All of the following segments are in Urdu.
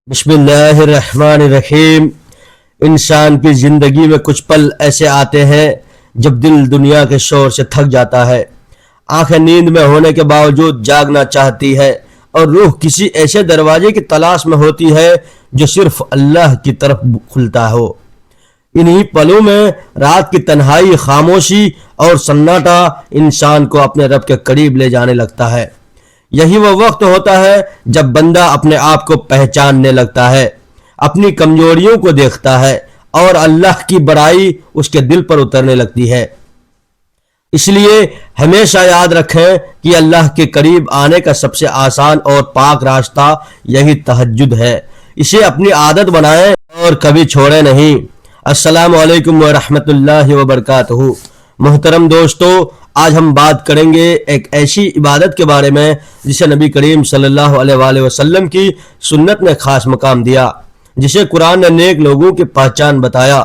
بسم اللہ الرحمن الرحیم۔ انسان کی زندگی میں کچھ پل ایسے آتے ہیں جب دل دنیا کے شور سے تھک جاتا ہے، آنکھیں نیند میں ہونے کے باوجود جاگنا چاہتی ہے اور روح کسی ایسے دروازے کی تلاش میں ہوتی ہے جو صرف اللہ کی طرف کھلتا ہو۔ انہی پلوں میں رات کی تنہائی، خاموشی اور سناٹا انسان کو اپنے رب کے قریب لے جانے لگتا ہے۔ یہی وہ وقت ہوتا ہے جب بندہ اپنے آپ کو پہچاننے لگتا ہے، اپنی کمزوریوں کو دیکھتا ہے اور اللہ کی بڑائی اس کے دل پر اترنے لگتی ہے۔ اس لیے ہمیشہ یاد رکھیں کہ اللہ کے قریب آنے کا سب سے آسان اور پاک راستہ یہی تہجد ہے۔ اسے اپنی عادت بنائیں اور کبھی چھوڑیں نہیں۔ السلام علیکم ورحمۃ اللہ وبرکاتہ۔ محترم دوستو، آج ہم بات کریں گے ایک ایسی عبادت کے بارے میں جسے نبی کریم صلی اللہ علیہ وآلہ وسلم کی سنت نے خاص مقام دیا، جسے قرآن نے نیک لوگوں کی پہچان بتایا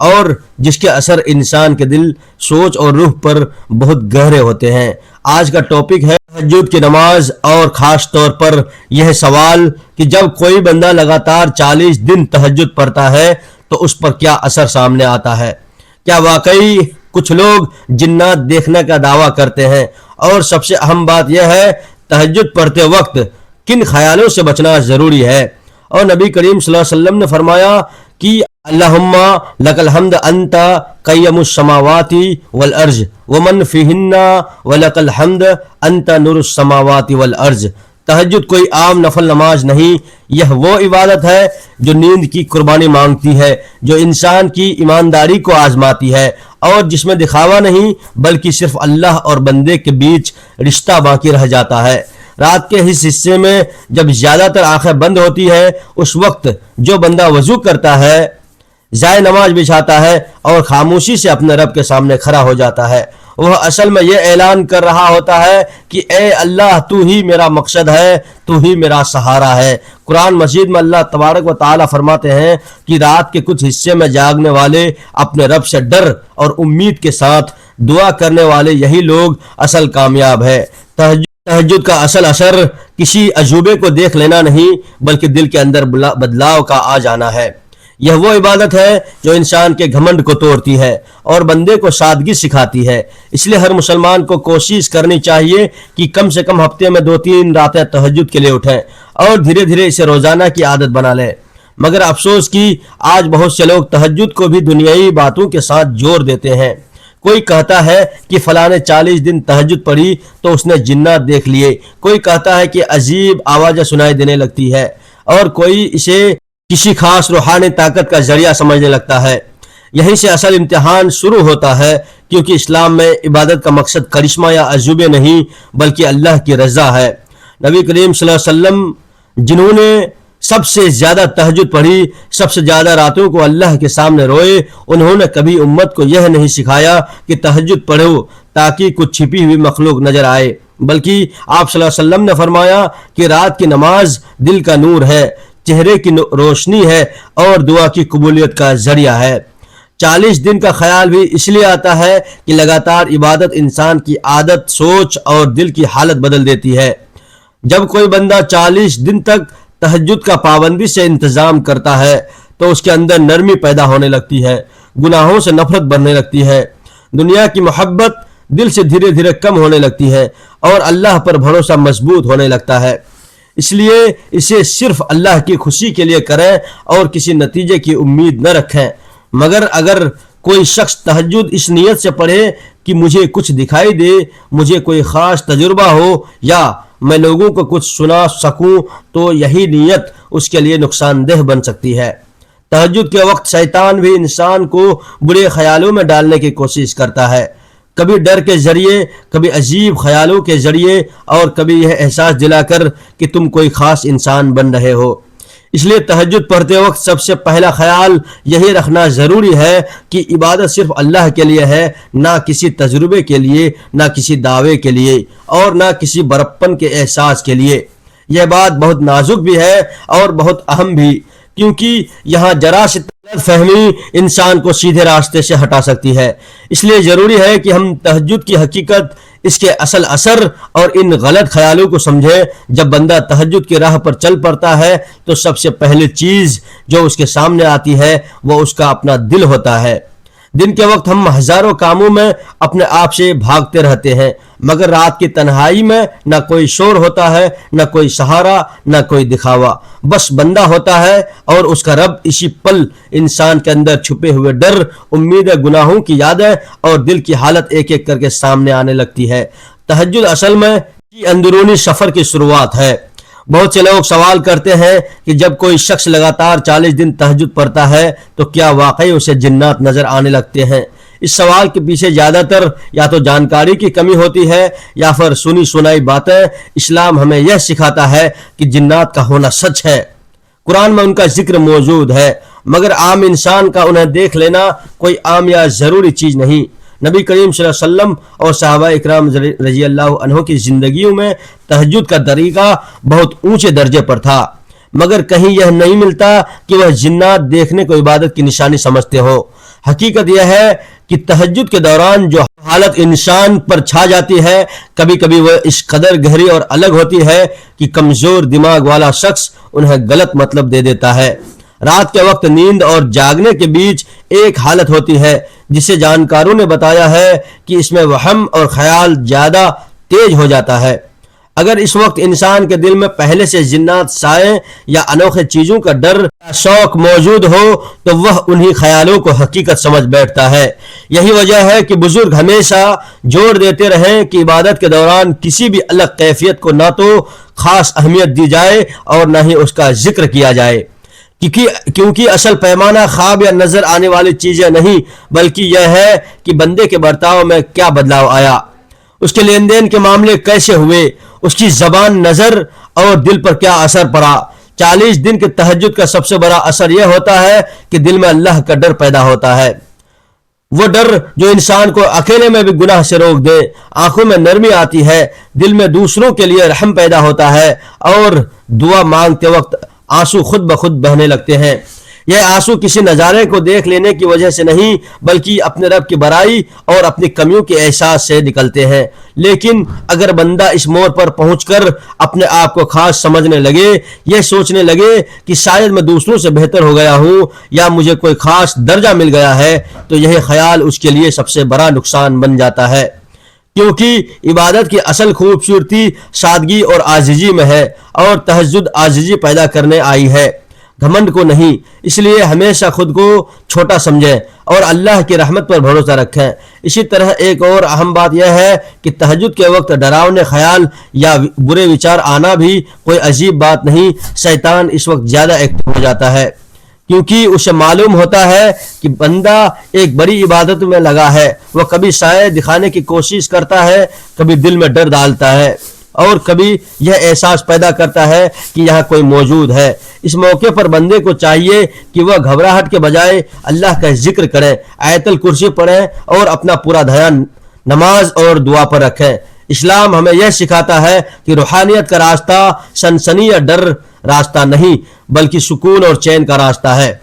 اور جس کے اثر انسان کے دل، سوچ اور روح پر بہت گہرے ہوتے ہیں۔ آج کا ٹاپک ہے تہجد کی نماز، اور خاص طور پر یہ سوال کہ جب کوئی بندہ لگاتار 40 دن تہجد پڑھتا ہے تو اس پر کیا اثر سامنے آتا ہے۔ کیا واقعی کچھ لوگ جنات دیکھنے کا دعویٰ کرتے ہیں؟ اور سب سے اہم بات یہ ہے تہجد پڑھتے وقت کن خیالوں سے بچنا ضروری ہے۔ اور نبی کریم صلی اللہ علیہ وسلم نے فرمایا کہ اللہم لک الحمد انت قیم السماوات والارض ومن فیہن ولک الحمد انت نور السماوات والارض۔ تہجد کوئی عام نفل نماز نہیں، یہ وہ عبادت ہے جو نیند کی قربانی مانگتی ہے، جو انسان کی ایمانداری کو آزماتی ہے اور جس میں دکھاوا نہیں بلکہ صرف اللہ اور بندے کے بیچ رشتہ باقی رہ جاتا ہے۔ رات کے اس حصے میں جب زیادہ تر آنکھیں بند ہوتی ہے، اس وقت جو بندہ وضو کرتا ہے، جائے نماز بچھاتا ہے اور خاموشی سے اپنے رب کے سامنے کھڑا ہو جاتا ہے، وہ اصل میں یہ اعلان کر رہا ہوتا ہے کہ اے اللہ، تو ہی میرا مقصد ہے، تو ہی میرا سہارا ہے۔ قرآن مجید میں اللہ تبارک و تعالی فرماتے ہیں کہ رات کے کچھ حصے میں جاگنے والے، اپنے رب سے ڈر اور امید کے ساتھ دعا کرنے والے، یہی لوگ اصل کامیاب ہے۔ تہجد کا اصل اثر کسی عجوبے کو دیکھ لینا نہیں بلکہ دل کے اندر بدلاؤ کا آ جانا ہے۔ یہ وہ عبادت ہے جو انسان کے گھمنڈ کو توڑتی ہے اور بندے کو سادگی سکھاتی ہے۔ اس لیے ہر مسلمان کو کوشش کرنی چاہیے کہ کم سے کم ہفتے میں 2-3 راتیں تہجد کے لیے اٹھیں اور دھیرے دھیرے اسے روزانہ کی عادت بنا لیں۔ مگر افسوس کہ آج بہت سے لوگ تہجد کو بھی دنیائی باتوں کے ساتھ جوڑ دیتے ہیں۔ کوئی کہتا ہے کہ فلاں نے 40 دن تہجد پڑھی تو اس نے جنات دیکھ لیے، کوئی کہتا ہے کہ عجیب آوازیں سنائی دینے لگتی ہے، اور کوئی اسے کسی خاص روحانی طاقت کا ذریعہ سمجھنے لگتا ہے۔ یہیں سے اصل امتحان شروع ہوتا ہے، کیونکہ اسلام میں عبادت کا مقصد کرشمہ یا عجوبے نہیں بلکہ اللہ کی رضا ہے۔ نبی کریم صلی اللہ علیہ وسلم جنہوں نے سب سے زیادہ تہجد پڑھی، سب سے زیادہ راتوں کو اللہ کے سامنے روئے، انہوں نے کبھی امت کو یہ نہیں سکھایا کہ تہجد پڑھو تاکہ کچھ چھپی ہوئی مخلوق نظر آئے، بلکہ آپ صلی اللہ علیہ وسلم نے فرمایا کہ رات کی نماز دل کا نور ہے، چہرے کی روشنی ہے اور دعا کی قبولیت کا ذریعہ ہے۔ 40 دن کا خیال بھی اس لیے آتا ہے کہ لگاتار عبادت انسان کی عادت، سوچ اور دل کی حالت بدل دیتی ہے۔ جب کوئی بندہ 40 دن تک تہجد کا پابندی سے انتظام کرتا ہے تو اس کے اندر نرمی پیدا ہونے لگتی ہے، گناہوں سے نفرت بڑھنے لگتی ہے، دنیا کی محبت دل سے دھیرے دھیرے کم ہونے لگتی ہے اور اللہ پر بھروسہ مضبوط ہونے لگتا ہے۔ اس لیے اسے صرف اللہ کی خوشی کے لیے کریں اور کسی نتیجے کی امید نہ رکھیں۔ مگر اگر کوئی شخص تہجد اس نیت سے پڑھے کہ مجھے کچھ دکھائی دے، مجھے کوئی خاص تجربہ ہو یا میں لوگوں کو کچھ سنا سکوں، تو یہی نیت اس کے لیے نقصان دہ بن سکتی ہے۔ تہجد کے وقت شیطان بھی انسان کو برے خیالوں میں ڈالنے کی کوشش کرتا ہے، کبھی ڈر کے ذریعے، کبھی عجیب خیالوں کے ذریعے اور کبھی یہ احساس دلا کر کہ تم کوئی خاص انسان بن رہے ہو۔ اس لیے تہجد پڑھتے وقت سب سے پہلا خیال یہی رکھنا ضروری ہے کہ عبادت صرف اللہ کے لیے ہے، نہ کسی تجربے کے لیے، نہ کسی دعوے کے لیے اور نہ کسی برپن کے احساس کے لیے۔ یہ بات بہت نازک بھی ہے اور بہت اہم بھی، کیونکہ یہاں ذرا سی غلط فہمی انسان کو سیدھے راستے سے ہٹا سکتی ہے۔ اس لیے ضروری ہے کہ ہم تہجد کی حقیقت، اس کے اصل اثر اور ان غلط خیالوں کو سمجھیں۔ جب بندہ تہجد کی راہ پر چل پڑتا ہے تو سب سے پہلی چیز جو اس کے سامنے آتی ہے وہ اس کا اپنا دل ہوتا ہے۔ دن کے وقت ہم ہزاروں کاموں میں اپنے آپ سے بھاگتے رہتے ہیں، مگر رات کی تنہائی میں نہ کوئی شور ہوتا ہے، نہ کوئی سہارا، نہ کوئی دکھاوا، بس بندہ ہوتا ہے اور اس کا رب۔ اسی پل انسان کے اندر چھپے ہوئے ڈر، امید، گناہوں کی یادیں اور دل کی حالت ایک ایک کر کے سامنے آنے لگتی ہے۔ تہجد اصل میں اندرونی سفر کی شروعات ہے۔ بہت سے لوگ سوال کرتے ہیں کہ جب کوئی شخص لگاتار 40 دن تہجد پڑھتا ہے تو کیا واقعی اسے جنات نظر آنے لگتے ہیں؟ اس سوال کے پیچھے زیادہ تر یا تو جانکاری کی کمی ہوتی ہے یا پھر سنی سنائی باتیں۔ اسلام ہمیں یہ سکھاتا ہے کہ جنات کا ہونا سچ ہے، قرآن میں ان کا ذکر موجود ہے، مگر عام انسان کا انہیں دیکھ لینا کوئی عام یا ضروری چیز نہیں۔ نبی کریم صلی اللہ علیہ وسلم اور صحابہ اکرام رضی اللہ عنہ کی زندگیوں میں تہجد کا طریقہ بہت اونچے درجے پر تھا، مگر کہیں یہ نہیں ملتا کہ وہ جنات دیکھنے کو عبادت کی نشانی سمجھتے ہو۔ حقیقت یہ ہے کہ تہجد کے دوران جو حالت انسان پر چھا جاتی ہے، کبھی کبھی وہ اس قدر گہری اور الگ ہوتی ہے کہ کمزور دماغ والا شخص انہیں غلط مطلب دے دیتا ہے۔ رات کے وقت نیند اور جاگنے کے بیچ ایک حالت ہوتی ہے جسے جانکاروں نے بتایا ہے کہ اس میں وہم اور خیال زیادہ تیز ہو جاتا ہے۔ اگر اس وقت انسان کے دل میں پہلے سے جنات، سائے یا انوکھے چیزوں کا ڈر یا شوق موجود ہو تو وہ انہی خیالوں کو حقیقت سمجھ بیٹھتا ہے۔ یہی وجہ ہے کہ بزرگ ہمیشہ زور دیتے رہیں کہ عبادت کے دوران کسی بھی الگ کیفیت کو نہ تو خاص اہمیت دی جائے اور نہ ہی اس کا ذکر کیا جائے، کیونکہ اصل پیمانہ خواب یا نظر آنے والی چیزیں نہیں، بلکہ یہ ہے کہ بندے کے برتاؤ میں کیا بدلاؤ آیا، اس کے لین دین کے معاملے کیسے ہوئے، اس کی زبان، نظر اور دل پر کیا اثر پڑا۔ 40 دن کے تہجد کا سب سے بڑا اثر یہ ہوتا ہے کہ دل میں اللہ کا ڈر پیدا ہوتا ہے، وہ ڈر جو انسان کو اکیلے میں بھی گناہ سے روک دے، آنکھوں میں نرمی آتی ہے، دل میں دوسروں کے لیے رحم پیدا ہوتا ہے اور دعا مانگتے وقت آنسو خود بخود بہنے لگتے ہیں۔ یہ آنسو کسی نظارے کو دیکھ لینے کی وجہ سے نہیں بلکہ اپنے رب کی بڑائی اور اپنی کمیوں کے احساس سے نکلتے ہیں۔ لیکن اگر بندہ اس موڑ پر پہنچ کر اپنے آپ کو خاص سمجھنے لگے، یہ سوچنے لگے کہ شاید میں دوسروں سے بہتر ہو گیا ہوں یا مجھے کوئی خاص درجہ مل گیا ہے، تو یہ خیال اس کے لیے سب سے بڑا نقصان بن جاتا ہے، کیونکہ عبادت کی اصل خوبصورتی سادگی اور عاجزی میں ہے، اور تہجد عاجزی پیدا کرنے آئی ہے، گھمنڈ کو نہیں۔ اس لیے ہمیشہ خود کو چھوٹا سمجھیں اور اللہ کی رحمت پر بھروسہ رکھیں۔ اسی طرح ایک اور اہم بات یہ ہے کہ تہجد کے وقت ڈراؤنے خیال یا برے وچار آنا بھی کوئی عجیب بات نہیں۔ شیطان اس وقت زیادہ ایکٹیو ہو جاتا ہے کیونکہ اسے معلوم ہوتا ہے کہ بندہ ایک بڑی عبادت میں لگا ہے۔ وہ کبھی سائے دکھانے کی کوشش کرتا ہے، کبھی دل میں ڈر ڈالتا ہے اور کبھی یہ احساس پیدا کرتا ہے کہ یہاں کوئی موجود ہے۔ اس موقع پر بندے کو چاہیے کہ وہ گھبراہٹ کے بجائے اللہ کا ذکر کریں، آیت الکرسی پڑھیں اور اپنا پورا دھیان نماز اور دعا پر رکھیں۔ اسلام ہمیں یہ سکھاتا ہے کہ روحانیت کا راستہ سنسنی یا ڈر راستہ نہیں بلکہ سکون اور چین کا راستہ ہے۔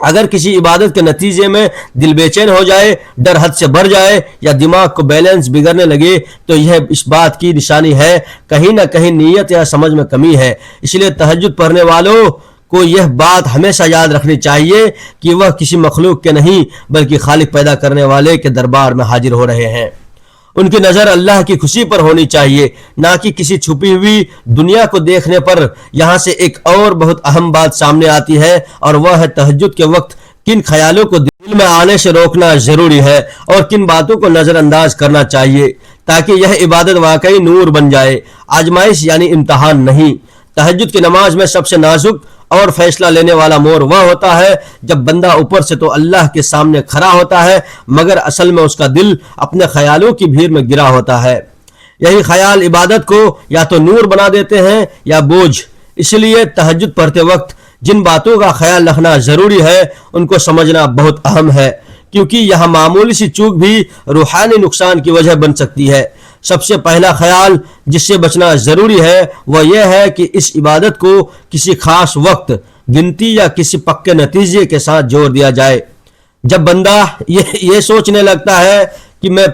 اگر کسی عبادت کے نتیجے میں دل بے چین ہو جائے، ڈر حد سے بڑھ جائے یا دماغ کو بیلنس بگڑنے لگے تو یہ اس بات کی نشانی ہے کہیں نہ کہیں نیت یا سمجھ میں کمی ہے۔ اس لیے تہجد پڑھنے والوں کو یہ بات ہمیشہ یاد رکھنی چاہیے کہ وہ کسی مخلوق کے نہیں بلکہ خالق پیدا کرنے والے کے دربار میں حاضر ہو رہے ہیں۔ ان کی نظر اللہ کی خوشی پر ہونی چاہیے، نہ کہ کسی چھپی ہوئی دنیا کو دیکھنے پر۔ یہاں سے ایک اور بہت اہم بات سامنے آتی ہے اور وہ ہے تہجد کے وقت کن خیالوں کو دل میں آنے سے روکنا ضروری ہے اور کن باتوں کو نظر انداز کرنا چاہیے تاکہ یہ عبادت واقعی نور بن جائے، آزمائش یعنی امتحان نہیں۔ تہجد کی نماز میں سب سے نازک اور فیصلہ لینے والا موڑ وہ ہوتا ہے جب بندہ اوپر سے تو اللہ کے سامنے کھڑا ہوتا ہے مگر اصل میں اس کا دل اپنے خیالوں کی بھیڑ میں گرا ہوتا ہے۔ یہی خیال عبادت کو یا تو نور بنا دیتے ہیں یا بوجھ۔ اس لیے تہجد پڑھتے وقت جن باتوں کا خیال رکھنا ضروری ہے ان کو سمجھنا بہت اہم ہے، کیونکہ یہاں معمولی سی چوک بھی روحانی نقصان کی وجہ بن سکتی ہے۔ سب سے پہلا خیال جس سے بچنا ضروری ہے وہ یہ ہے کہ اس عبادت کو کسی خاص وقت، گنتی یا کسی پکے نتیجے کے ساتھ جوڑ دیا جائے۔ جب بندہ یہ سوچنے لگتا ہے کہ میں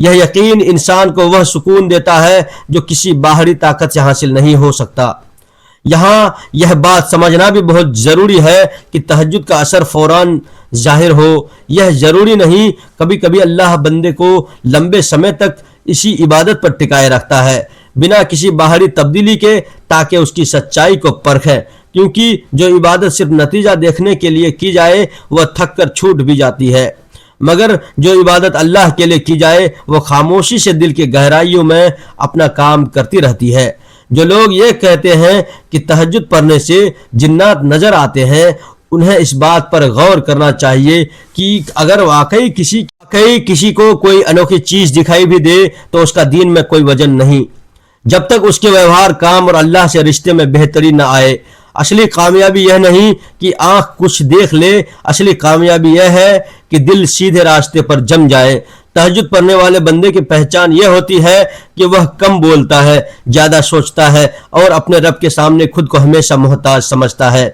یہ یقین انسان کو وہ سکون دیتا ہے جو کسی باہری طاقت سے حاصل نہیں ہو سکتا۔ یہاں یہ بات سمجھنا بھی بہت ضروری ہے کہ تہجد کا اثر فوراً ظاہر ہو یہ ضروری نہیں، کبھی کبھی اللہ بندے کو لمبے سمے تک اسی عبادت پر ٹکائے رکھتا ہے بنا کسی باہری تبدیلی کے، تاکہ اس کی سچائی کو پرکھے، کیونکہ جو عبادت صرف نتیجہ دیکھنے کے لیے کی جائے وہ تھک کر چھوٹ بھی جاتی ہے، مگر جو عبادت اللہ کے لیے کی جائے وہ خاموشی سے دل کی گہرائیوں میں اپنا کام کرتی رہتی ہے۔ جو لوگ یہ کہتے ہیں کہ تہجد پڑھنے سے جنات نظر آتے ہیں، انہیں اس بات پر غور کرنا چاہیے کہ اگر واقعی کسی کو کوئی انوکھی چیز دکھائی بھی دے تو اس کا دین میں کوئی وزن نہیں، جب تک اس کے ویوہار، کام اور اللہ سے رشتے میں بہتری نہ آئے۔ اصلی کامیابی یہ نہیں کہ آنکھ کچھ دیکھ لے، اصلی کامیابی یہ ہے کہ دل سیدھے راستے پر جم جائے۔ تہجد پڑھنے والے بندے کی پہچان یہ ہوتی ہے کہ وہ کم بولتا ہے، زیادہ سوچتا ہے اور اپنے رب کے سامنے خود کو ہمیشہ محتاج سمجھتا ہے۔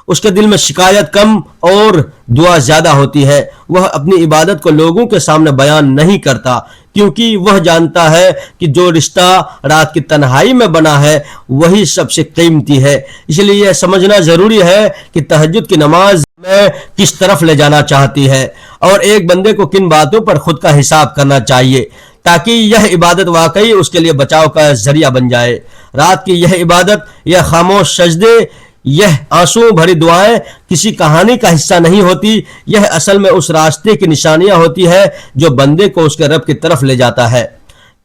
اس کے دل میں شکایت کم اور دعا زیادہ ہوتی ہے۔ وہ اپنی عبادت کو لوگوں کے سامنے بیان نہیں کرتا، کیونکہ وہ جانتا ہے کہ جو رشتہ رات کی تنہائی میں بنا ہے وہی سب سے قیمتی ہے۔ اس لیے یہ سمجھنا ضروری ہے کہ تہجد کی نماز میں کس طرف لے جانا چاہتی ہے اور ایک بندے کو کن باتوں پر خود کا حساب کرنا چاہیے، تاکہ یہ عبادت واقعی اس کے لیے بچاؤ کا ذریعہ بن جائے۔ رات کی یہ عبادت، یہ خاموش سجدے، یہ آنسو بھری دعائیں کسی کہانی کا حصہ نہیں ہوتی، یہ اصل میں اس راستے کی نشانیاں ہوتی ہے جو بندے کو اس کے رب کی طرف لے جاتا ہے۔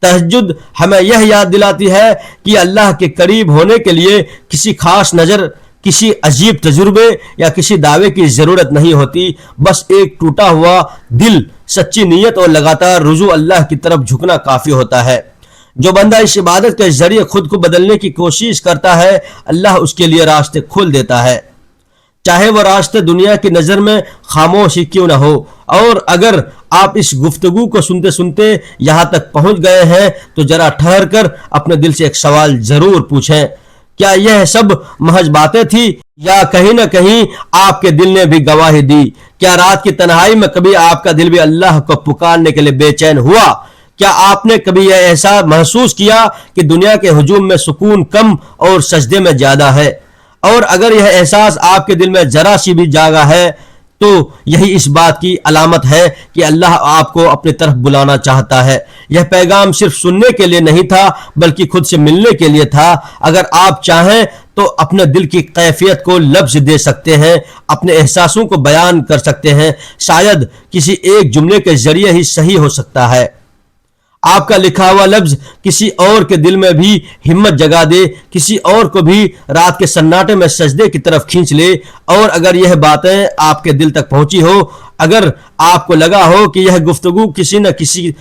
تہجد ہمیں یہ یاد دلاتی ہے کہ اللہ کے قریب ہونے کے لیے کسی خاص نظر، کسی عجیب تجربے یا کسی دعوے کی ضرورت نہیں ہوتی، بس ایک ٹوٹا ہوا دل، سچی نیت اور لگاتار رجوع اللہ کی طرف جھکنا کافی ہوتا ہے۔ جو بندہ اس عبادت کے ذریعے خود کو بدلنے کی کوشش کرتا ہے، اللہ اس کے لیے راستے کھول دیتا ہے، چاہے وہ راستے دنیا کی نظر میں خاموش ہی کیوں نہ ہو۔ اور اگر آپ اس گفتگو کو سنتے سنتے یہاں تک پہنچ گئے ہیں تو ذرا ٹھہر کر اپنے دل سے ایک سوال ضرور پوچھیں، کیا یہ سب محض باتیں تھی یا کہیں نہ کہیں آپ کے دل نے بھی گواہی دی؟ کیا رات کی تنہائی میں کبھی آپ کا دل بھی اللہ کو پکارنے کے لیے بے چین ہوا؟ کیا آپ نے کبھی یہ احساس محسوس کیا کہ دنیا کے ہجوم میں سکون کم اور سجدے میں زیادہ ہے؟ اور اگر یہ احساس آپ کے دل میں ذرا سی بھی جاگا ہے تو یہی اس بات کی علامت ہے کہ اللہ آپ کو اپنی طرف بلانا چاہتا ہے۔ یہ پیغام صرف سننے کے لیے نہیں تھا بلکہ خود سے ملنے کے لیے تھا۔ اگر آپ چاہیں تو اپنے دل کی کیفیت کو لفظ دے سکتے ہیں، اپنے احساسوں کو بیان کر سکتے ہیں، شاید کسی ایک جملے کے ذریعے ہی صحیح ہو سکتا ہے۔ آپ کا لکھا ہوا لفظ کسی اور کے دل میں بھی ہمت جگا دے، کسی اور کو بھی رات کے سناٹے میں سجدے کی طرف کھینچ لے۔ اور اگر یہ باتیں آپ کے دل تک پہنچی ہو، اگر آپ کو لگا ہو کہ یہ گفتگو کسی نہ کسی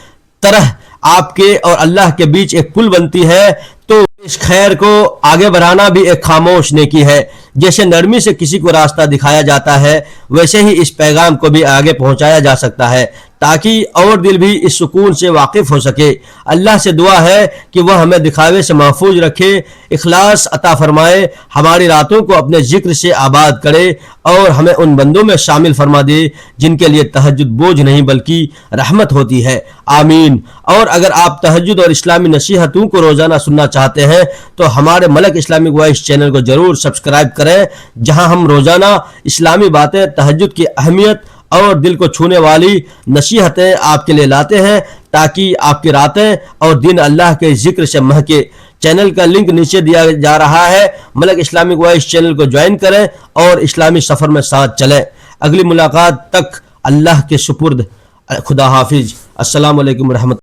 طرح آپ کے اور اللہ کے بیچ ایک پل بنتی ہے، تو اس خیر کو آگے بڑھانا بھی ایک خاموش نیکی ہے۔ جیسے نرمی سے کسی کو راستہ دکھایا جاتا ہے، ویسے ہی اس پیغام کو بھی آگے پہنچایا جا سکتا ہے، تاکہ اور دل بھی اس سکون سے واقف ہو سکے۔ اللہ سے دعا ہے کہ وہ ہمیں دکھاوے سے محفوظ رکھے، اخلاص عطا فرمائے، ہماری راتوں کو اپنے ذکر سے آباد کرے اور ہمیں ان بندوں میں شامل فرما دے جن کے لیے تہجد بوجھ نہیں بلکہ رحمت ہوتی ہے، آمین۔ اور اگر آپ تہجد اور اسلامی نصیحتوں کو روزانہ سننا چاہتے ہیں تو ہمارے ملک اسلامک وائس چینل کو ضرور سبسکرائب کریں، جہاں ہم روزانہ اسلامی باتیں، تہجد کی اہمیت اور دل کو چھونے والی نصیحتیں آپ کے لیے لاتے ہیں، تاکہ آپ کی راتیں اور دن اللہ کے ذکر سے مہکے۔ چینل کا لنک نیچے دیا جا رہا ہے، ملک اسلامک وائس چینل کو جوائن کریں اور اسلامی سفر میں ساتھ چلیں۔ اگلی ملاقات تک اللہ کے سپرد، خدا حافظ۔ السلام علیکم ورحمۃ اللہ۔